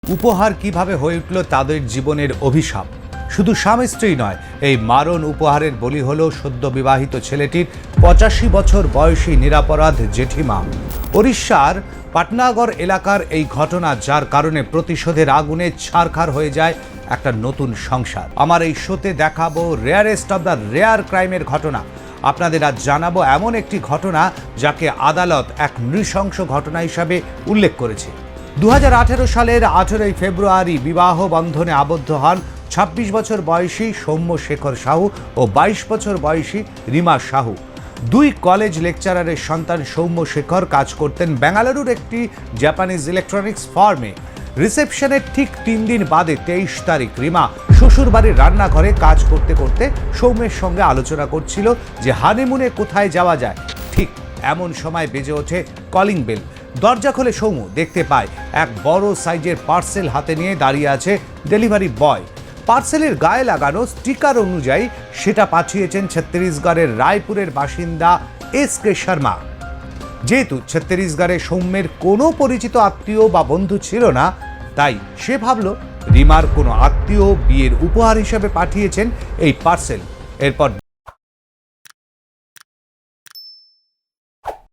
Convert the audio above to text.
উপহার কিভাবে হয়ে উঠল তাদের জীবনের অভিশাপ। শুধু স্বামী স্ত্রী নয়, এই মারণ উপহারের বলি হলো সদ্য বিবাহিত ছেলেটির 85 বছর বয়সী নিরাপরাধ জেঠিমা। ওড়িশার পাটনাগড় এলাকার এই ঘটনা, যার কারণে প্রতিশোধের আগুনে ছারখার হয়ে যায় একটা নতুন সংসার। আমার এই শোতে দেখাবো রেয়ারেস্ট অব দ্য রেয়ার ক্রাইমের ঘটনা। আপনাদের আজ জানাবো এমন একটি ঘটনা যাকে আদালত এক নৃশংস ঘটনা হিসাবে উল্লেখ করেছে। 2018 সালের 18 ফেব্রুয়ারি বিবাহ বন্ধনে আবদ্ধ হন 26 বছর বয়সী সৌম্য শেখর সাহু ও 22 বছর বয়সী রিমা সাহু। দুই কলেজ লেকচারারের সন্তান সৌম্য শেখর কাজ করতেন বেঙ্গালুরুর একটি জাপানিজ ইলেকট্রনিক্স ফার্মে। রিসেপশনের ঠিক 3 দিন বাদে 23 তারিখ রিমা শ্বশুরবাড়ির রান্নাঘরে কাজ করতে করতে সৌম্যের সঙ্গে আলোচনা করছিল যে হানিমুনে কোথায় যাওয়া যায়। ঠিক এমন সময় বেজে ওঠে কলিং বেল। দরজা খুলে সৌম্য দেখতে পায় এক বড় সাইজের পার্সেল হাতে নিয়ে দাঁড়িয়ে আছে ডেলিভারি বয়। পার্সেলের গায়ে লাগানো স্টিকার অনুযায়ী সেটা পাঠিয়েছেন ছত্তিশগড়ের রায়পুরের বাসিন্দা এস.কে. শর্মা। যেহেতু ছত্তিশগড়ে সৌম্যের কোনো পরিচিত আত্মীয় বা বন্ধু ছিল না, তাই সে ভাবল রিমার কোনো আত্মীয় বিয়ের উপহার হিসেবে পাঠিয়েছেন এই পার্সেল। এরপর